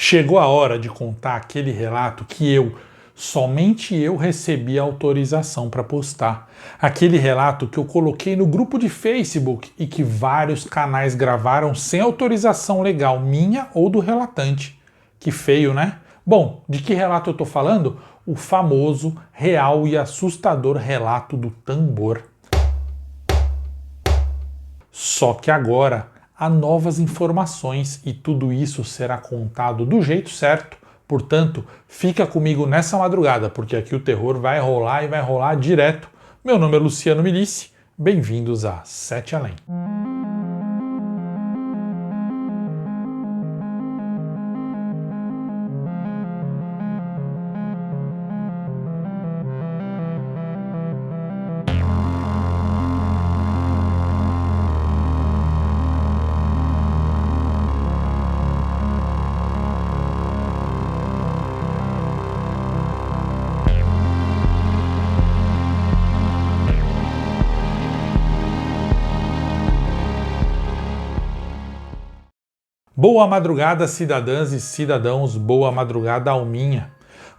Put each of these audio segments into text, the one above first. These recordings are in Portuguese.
Chegou a hora de contar aquele relato que somente eu recebi autorização para postar. Aquele relato que eu coloquei no grupo de Facebook e que vários canais gravaram sem autorização legal minha ou do relatante. Que feio, né? Bom, de que relato eu tô falando? O famoso, real e assustador relato do tambor. Só que agora há novas informações e tudo isso será contado do jeito certo. Portanto, fica comigo nessa madrugada, porque aqui o terror vai rolar e vai rolar direto. Meu nome é Luciano Milici, bem-vindos a Sete Além. Boa madrugada, cidadãs e cidadãos, boa madrugada, alminha.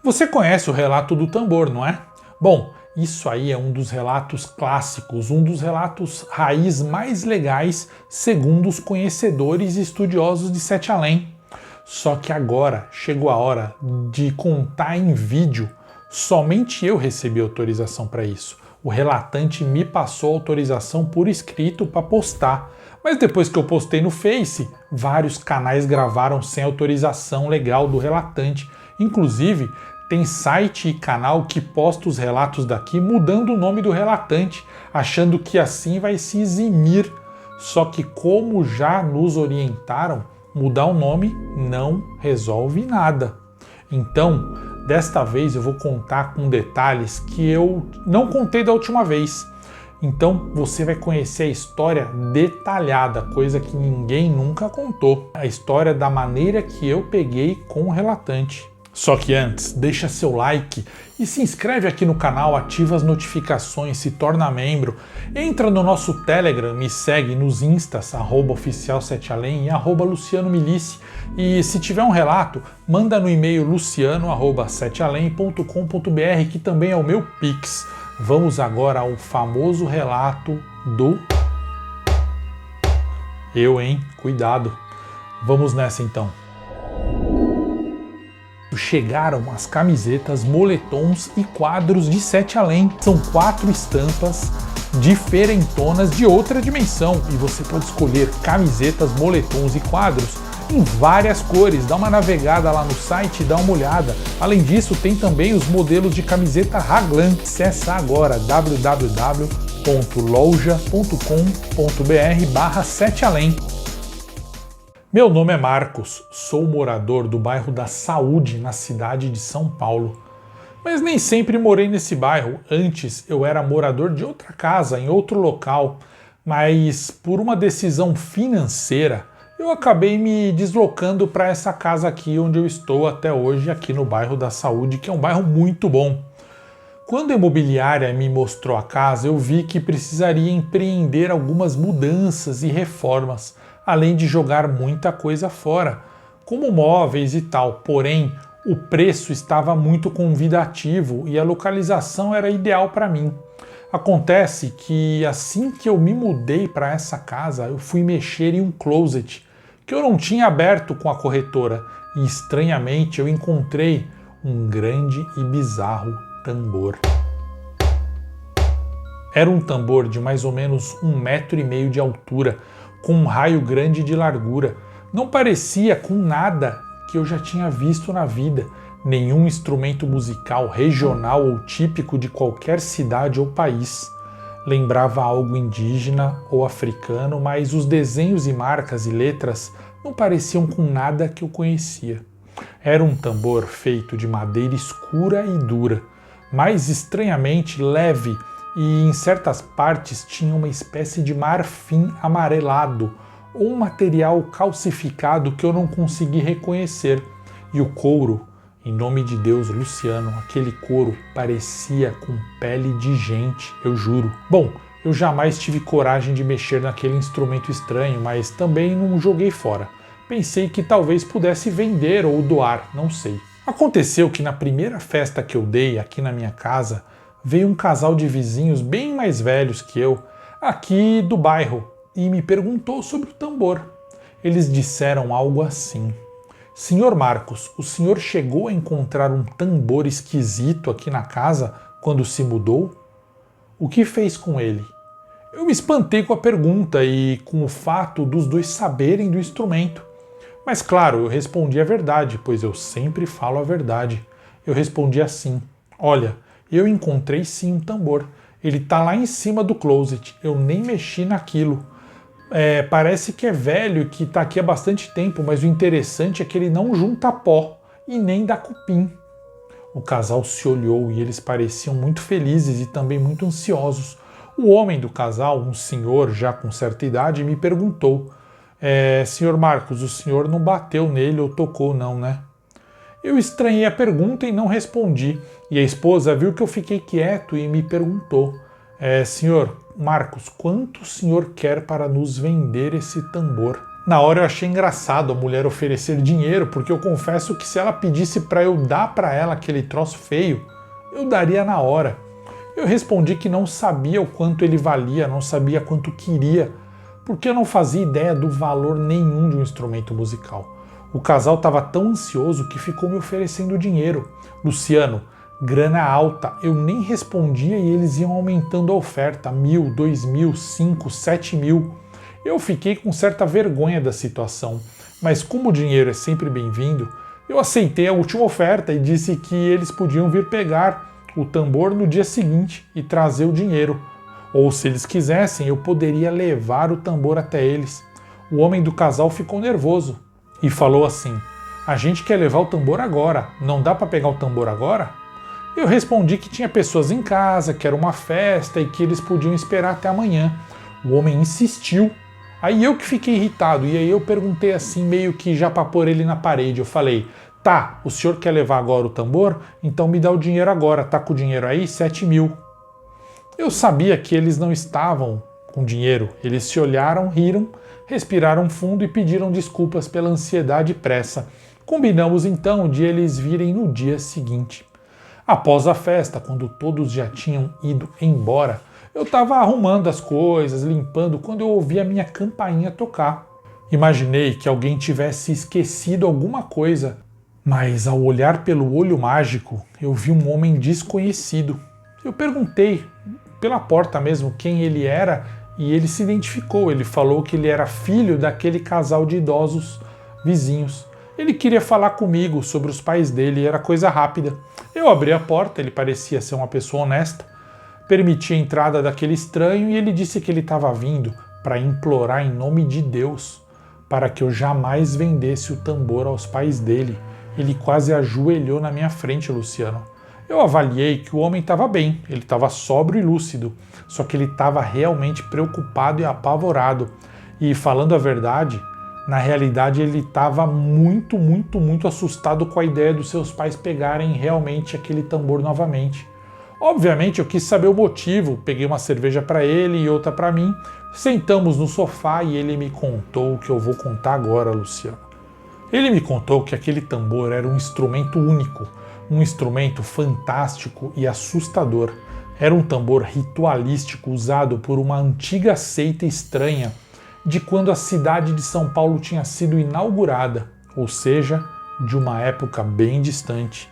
Você conhece o relato do tambor, não é? Bom, isso aí é um dos relatos clássicos, um dos relatos raiz mais legais, segundo os conhecedores e estudiosos de Sete Além. Só que agora chegou a hora de contar em vídeo. Somente eu recebi autorização para isso. O relatante me passou autorização por escrito para postar. Mas depois que eu postei no Face, vários canais gravaram sem autorização legal do relatante. Inclusive, tem site e canal que posta os relatos daqui mudando o nome do relatante, achando que assim vai se eximir. Só que como já nos orientaram, mudar o nome não resolve nada. Então, desta vez eu vou contar com detalhes que eu não contei da última vez. Então você vai conhecer a história detalhada, coisa que ninguém nunca contou. A história da maneira que eu peguei com o relatante. Só que antes, deixa seu like e se inscreve aqui no canal, ativa as notificações, se torna membro. Entra no nosso Telegram, me segue nos instas, @oficial7além e @Luciano Milici. E se tiver um relato, manda no e-mail luciano@7além.com.br, que também é o meu Pix. Vamos agora ao famoso relato do... Cuidado. Vamos nessa então. Chegaram as camisetas, moletons e quadros de Sete Além. São 4 estampas diferentonas de outra dimensão e você pode escolher camisetas, moletons e quadros em várias cores. Dá uma navegada lá no site e dá uma olhada. Além disso, tem também os modelos de camiseta Raglan. Acesse agora www.loja.com.br/7além. Meu nome é Marcos, sou morador do bairro da Saúde, na cidade de São Paulo. Mas nem sempre morei nesse bairro. Antes eu era morador de outra casa, em outro local. Mas por uma decisão financeira, eu acabei me deslocando para essa casa aqui onde eu estou até hoje, aqui no bairro da Saúde, que é um bairro muito bom. Quando a imobiliária me mostrou a casa, eu vi que precisaria empreender algumas mudanças e reformas, além de jogar muita coisa fora, como móveis e tal. Porém, o preço estava muito convidativo e a localização era ideal para mim. Acontece que assim que eu me mudei para essa casa, eu fui mexer em um closet que eu não tinha aberto com a corretora e estranhamente eu encontrei um grande e bizarro tambor. Era um tambor de mais ou menos 1,5 metro de altura, com um raio grande de largura. Não parecia com nada que eu já tinha visto na vida, nenhum instrumento musical regional ou típico de qualquer cidade ou país. Lembrava algo indígena ou africano, mas os desenhos e marcas e letras não pareciam com nada que eu conhecia. Era um tambor feito de madeira escura e dura, mas estranhamente leve, e em certas partes tinha uma espécie de marfim amarelado, ou um material calcificado que eu não consegui reconhecer. E o couro, em nome de Deus, Luciano, aquele couro parecia com pele de gente, eu juro. Bom, eu jamais tive coragem de mexer naquele instrumento estranho, mas também não joguei fora. Pensei que talvez pudesse vender ou doar, não sei. Aconteceu que na primeira festa que eu dei aqui na minha casa, veio um casal de vizinhos bem mais velhos que eu, aqui do bairro, e me perguntou sobre o tambor. Eles disseram algo assim: Senhor Marcos, o senhor chegou a encontrar um tambor esquisito aqui na casa quando se mudou? O que fez com ele? Eu me espantei com a pergunta e com o fato dos dois saberem do instrumento. Mas claro, eu respondi a verdade, pois eu sempre falo a verdade. Eu respondi assim: olha, eu encontrei sim um tambor. Ele tá lá em cima do closet. Eu nem mexi naquilo. Parece que é velho e que tá aqui há bastante tempo, mas o interessante é que ele não junta pó e nem dá cupim. O casal se olhou e eles pareciam muito felizes e também muito ansiosos. O homem do casal, um senhor já com certa idade, me perguntou: Senhor Marcos, o senhor não bateu nele ou tocou não, né? Eu estranhei a pergunta e não respondi. E a esposa viu que eu fiquei quieto e me perguntou: Senhor Marcos, quanto o senhor quer para nos vender esse tambor? Na hora eu achei engraçado a mulher oferecer dinheiro, porque eu confesso que se ela pedisse para eu dar para ela aquele troço feio, eu daria na hora. Eu respondi que não sabia o quanto ele valia, não sabia quanto queria, porque eu não fazia ideia do valor nenhum de um instrumento musical. O casal estava tão ansioso que ficou me oferecendo dinheiro. Luciano, grana alta, eu nem respondia e eles iam aumentando a oferta, 1.000, 2.000, 5, 7.000. Eu fiquei com certa vergonha da situação, mas como o dinheiro é sempre bem-vindo, eu aceitei a última oferta e disse que eles podiam vir pegar o tambor no dia seguinte e trazer o dinheiro. Ou se eles quisessem, eu poderia levar o tambor até eles. O homem do casal ficou nervoso e falou assim: a gente quer levar o tambor agora, não dá para pegar o tambor agora? Eu respondi que tinha pessoas em casa, que era uma festa e que eles podiam esperar até amanhã. O homem insistiu. Aí eu que fiquei irritado, e aí eu perguntei assim, meio que já para pôr ele na parede. Eu falei: tá, o senhor quer levar agora o tambor? Então me dá o dinheiro agora, tá com o dinheiro aí? 7.000. Eu sabia que eles não estavam com dinheiro. Eles se olharam, riram, respiraram fundo e pediram desculpas pela ansiedade e pressa. Combinamos então de eles virem no dia seguinte. Após a festa, quando todos já tinham ido embora, eu estava arrumando as coisas, limpando, quando eu ouvi a minha campainha tocar. Imaginei que alguém tivesse esquecido alguma coisa, mas ao olhar pelo olho mágico, eu vi um homem desconhecido. Eu perguntei, pela porta mesmo, quem ele era e ele se identificou. Ele falou que ele era filho daquele casal de idosos vizinhos. Ele queria falar comigo sobre os pais dele e era coisa rápida. Eu abri a porta, ele parecia ser uma pessoa honesta. Permiti a entrada daquele estranho e ele disse que ele estava vindo para implorar em nome de Deus para que eu jamais vendesse o tambor aos pais dele. Ele quase ajoelhou na minha frente, Luciano. Eu avaliei que o homem estava bem, ele estava sóbrio e lúcido, só que ele estava realmente preocupado e apavorado. E falando a verdade, na realidade ele estava muito assustado com a ideia dos seus pais pegarem realmente aquele tambor novamente. Obviamente eu quis saber o motivo, peguei uma cerveja para ele e outra para mim, sentamos no sofá e ele me contou o que eu vou contar agora, Luciano. Ele me contou que aquele tambor era um instrumento único, um instrumento fantástico e assustador. Era um tambor ritualístico usado por uma antiga seita estranha de quando a cidade de São Paulo tinha sido inaugurada, ou seja, de uma época bem distante.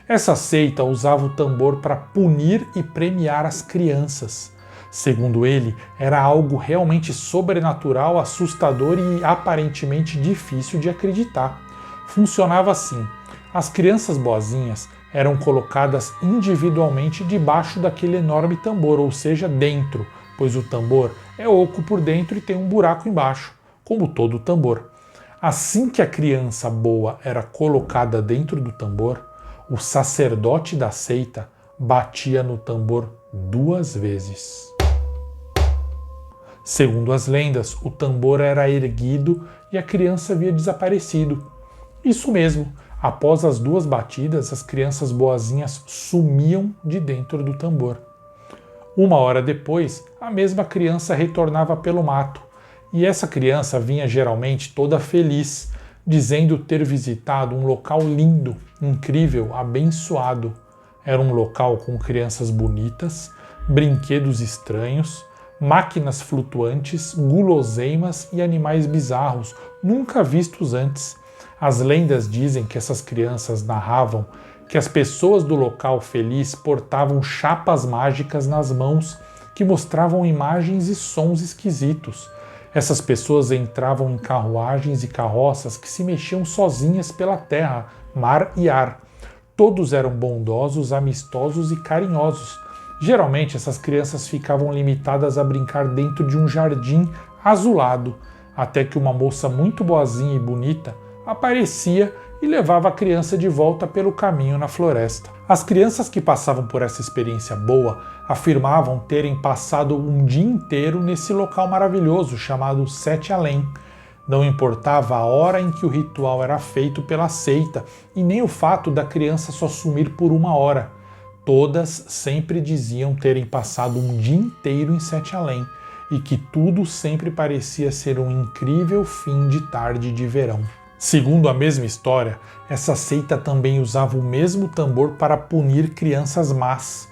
Essa seita usava o tambor para punir e premiar as crianças. Segundo ele, era algo realmente sobrenatural, assustador e aparentemente difícil de acreditar. Funcionava assim: as crianças boazinhas eram colocadas individualmente debaixo daquele enorme tambor, ou seja, dentro, pois o tambor é oco por dentro e tem um buraco embaixo, como todo tambor. Assim que a criança boa era colocada dentro do tambor, o sacerdote da seita batia no tambor 2 vezes. Segundo as lendas, o tambor era erguido e a criança havia desaparecido. Isso mesmo, após as 2 batidas, as crianças boazinhas sumiam de dentro do tambor. 1 hora depois, a mesma criança retornava pelo mato, E essa criança vinha geralmente toda feliz, dizendo ter visitado um local lindo, incrível, abençoado. Era um local com crianças bonitas, brinquedos estranhos, máquinas flutuantes, guloseimas e animais bizarros, nunca vistos antes. As lendas dizem que essas crianças narravam que as pessoas do local feliz portavam chapas mágicas nas mãos que mostravam imagens e sons esquisitos. Essas pessoas entravam em carruagens e carroças que se mexiam sozinhas pela terra, mar e ar. Todos eram bondosos, amistosos e carinhosos. Geralmente essas crianças ficavam limitadas a brincar dentro de um jardim azulado, até que uma moça muito boazinha e bonita aparecia e levava a criança de volta pelo caminho na floresta. As crianças que passavam por essa experiência boa afirmavam terem passado um dia inteiro nesse local maravilhoso chamado Sete Além. Não importava a hora em que o ritual era feito pela seita e nem o fato da criança só sumir por uma hora. Todas sempre diziam terem passado um dia inteiro em Sete Além e que tudo sempre parecia ser um incrível fim de tarde de verão. Segundo a mesma história, essa seita também usava o mesmo tambor para punir crianças más.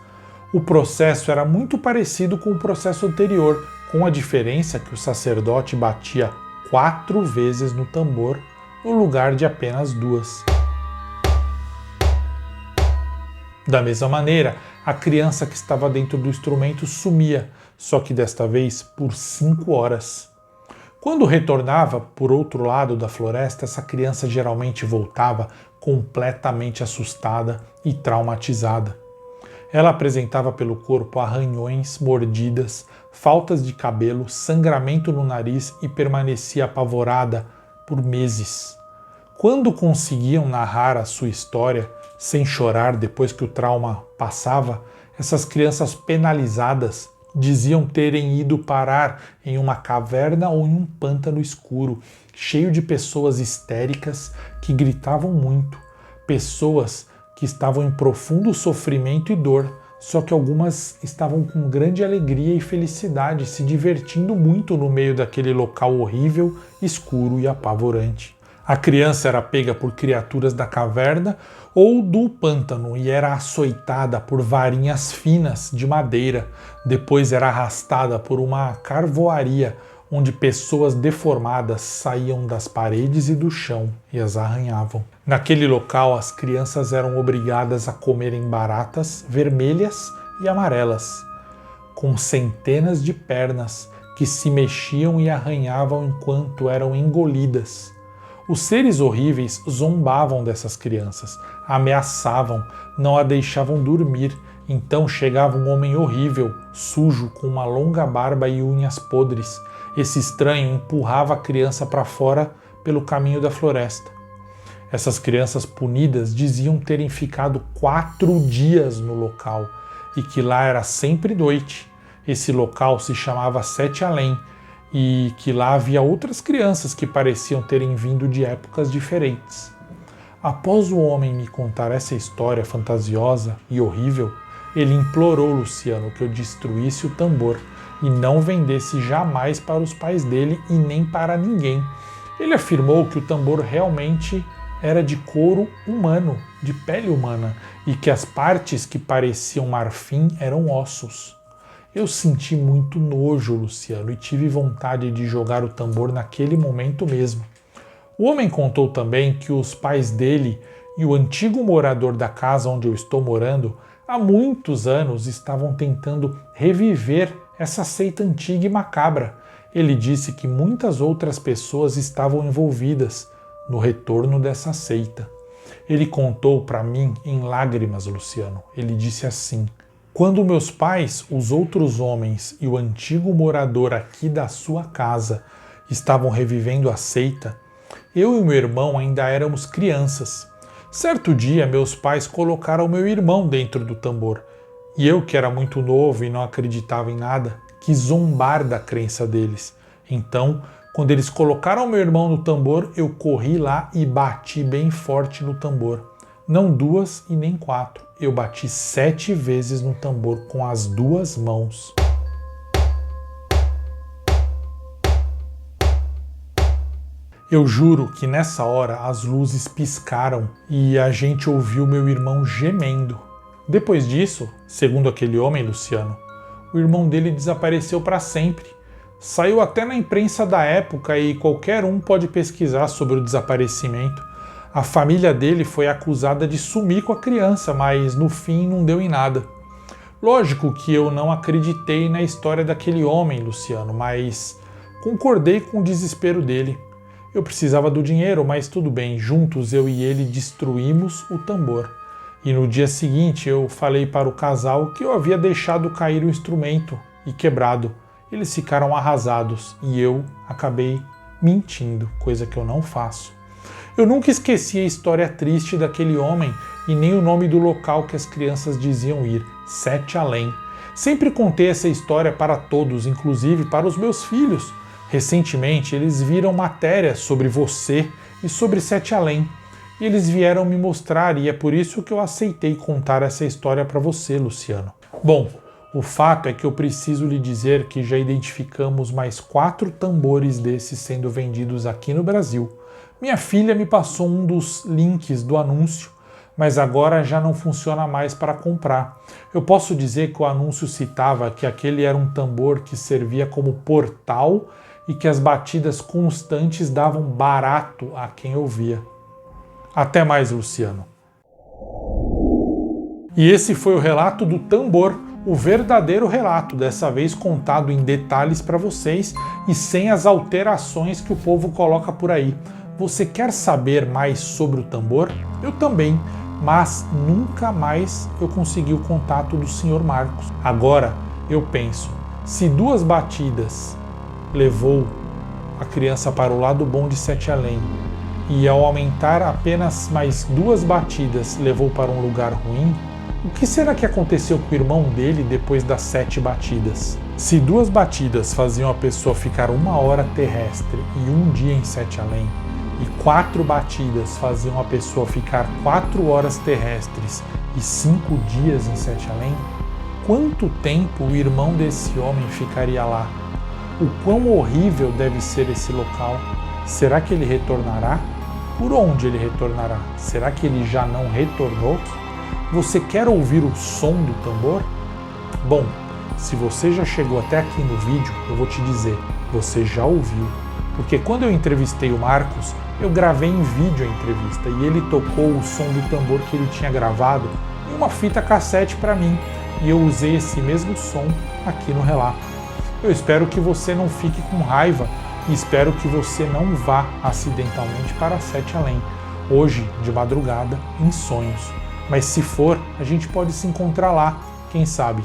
O processo era muito parecido com o processo anterior, com a diferença que o sacerdote batia 4 vezes no tambor, no lugar de apenas 2. Da mesma maneira, a criança que estava dentro do instrumento sumia, só que desta vez por 5 horas. Quando retornava por outro lado da floresta, essa criança geralmente voltava completamente assustada e traumatizada. Ela apresentava pelo corpo arranhões, mordidas, faltas de cabelo, sangramento no nariz e permanecia apavorada por meses. Quando conseguiam narrar a sua história, sem chorar depois que o trauma passava, essas crianças penalizadas diziam terem ido parar em uma caverna ou em um pântano escuro, cheio de pessoas histéricas que gritavam muito, pessoas que estavam em profundo sofrimento e dor, só que algumas estavam com grande alegria e felicidade, se divertindo muito no meio daquele local horrível, escuro e apavorante. A criança era pega por criaturas da caverna ou do pântano e era açoitada por varinhas finas de madeira. Depois era arrastada por uma carvoaria, onde pessoas deformadas saíam das paredes e do chão e as arranhavam. Naquele local, as crianças eram obrigadas a comerem baratas vermelhas e amarelas, com centenas de pernas que se mexiam e arranhavam enquanto eram engolidas. Os seres horríveis zombavam dessas crianças, ameaçavam, não a deixavam dormir. Então chegava um homem horrível, sujo, com uma longa barba e unhas podres. Esse estranho empurrava a criança para fora pelo caminho da floresta. Essas crianças punidas diziam terem ficado 4 dias no local e que lá era sempre noite. Esse local se chamava Sete Além, e que lá havia outras crianças que pareciam terem vindo de épocas diferentes. Após o homem me contar essa história fantasiosa e horrível, ele implorou Luciano que eu destruísse o tambor e não vendesse jamais para os pais dele e nem para ninguém. Ele afirmou que o tambor realmente era de couro humano, de pele humana, e que as partes que pareciam marfim eram ossos. Eu senti muito nojo, Luciano, e tive vontade de jogar o tambor naquele momento mesmo. O homem contou também que os pais dele e o antigo morador da casa onde eu estou morando há muitos anos estavam tentando reviver essa seita antiga e macabra. Ele disse que muitas outras pessoas estavam envolvidas no retorno dessa seita. Ele contou para mim em lágrimas, Luciano. Ele disse assim: quando meus pais, os outros homens e o antigo morador aqui da sua casa estavam revivendo a seita, eu e meu irmão ainda éramos crianças. Certo dia, meus pais colocaram meu irmão dentro do tambor, e eu, que era muito novo e não acreditava em nada, quis zombar da crença deles. Então, quando eles colocaram meu irmão no tambor, eu corri lá e bati bem forte no tambor. Não 2 e nem 4. Eu bati 7 vezes no tambor com as 2 mãos. Eu juro que nessa hora as luzes piscaram e a gente ouviu meu irmão gemendo. Depois disso, segundo aquele homem, Luciano, o irmão dele desapareceu para sempre. Saiu até na imprensa da época e qualquer um pode pesquisar sobre o desaparecimento. A família dele foi acusada de sumir com a criança, mas no fim não deu em nada. Lógico que eu não acreditei na história daquele homem, Luciano, mas concordei com o desespero dele. Eu precisava do dinheiro, mas tudo bem, juntos eu e ele destruímos o tambor. E no dia seguinte eu falei para o casal que eu havia deixado cair o instrumento e quebrado. Eles ficaram arrasados e eu acabei mentindo, coisa que eu não faço. Eu nunca esqueci a história triste daquele homem e nem o nome do local que as crianças diziam ir, Sete Além. Sempre contei essa história para todos, inclusive para os meus filhos. Recentemente eles viram matéria sobre você e sobre Sete Além. E eles vieram me mostrar e é por isso que eu aceitei contar essa história para você, Luciano. Bom, o fato é que eu preciso lhe dizer que já identificamos mais 4 tambores desses sendo vendidos aqui no Brasil. Minha filha me passou um dos links do anúncio, mas agora já não funciona mais para comprar. Eu posso dizer que o anúncio citava que aquele era um tambor que servia como portal e que as batidas constantes davam barato a quem ouvia. Até mais, Luciano. E esse foi o relato do tambor, o verdadeiro relato, dessa vez contado em detalhes para vocês e sem as alterações que o povo coloca por aí. Você quer saber mais sobre o tambor? Eu também, mas nunca mais eu consegui o contato do Sr. Marcos. Agora eu penso, se 2 batidas levou a criança para o lado bom de Sete Além, e ao aumentar apenas mais 2 batidas levou para um lugar ruim, o que será que aconteceu com o irmão dele depois das 7 batidas? Se 2 batidas faziam a pessoa ficar 1 hora terrestre e 1 dia em Sete Além, e 4 batidas faziam a pessoa ficar 4 horas terrestres e 5 dias em Sete Além, quanto tempo o irmão desse homem ficaria lá? O quão horrível deve ser esse local? Será que ele retornará? Por onde ele retornará? Será que ele já não retornou? Você quer ouvir o som do tambor? Bom, se você já chegou até aqui no vídeo, eu vou te dizer, você já ouviu. Porque quando eu entrevistei o Marcos, eu gravei em vídeo a entrevista e ele tocou o som do tambor que ele tinha gravado em uma fita cassete para mim. E eu usei esse mesmo som aqui no relato. Eu espero que você não fique com raiva e espero que você não vá acidentalmente para Sete Além, hoje de madrugada, em sonhos. Mas se for, a gente pode se encontrar lá, quem sabe.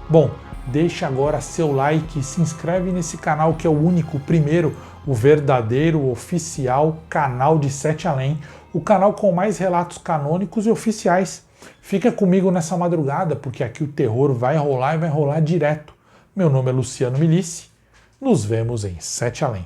Bom, deixa agora seu like e se inscreve nesse canal que é o único, o primeiro, o verdadeiro, oficial canal de Sete Além, o canal com mais relatos canônicos e oficiais. Fica comigo nessa madrugada, porque aqui o terror vai rolar e vai rolar direto. Meu nome é Luciano Milici. Nos vemos em Sete Além.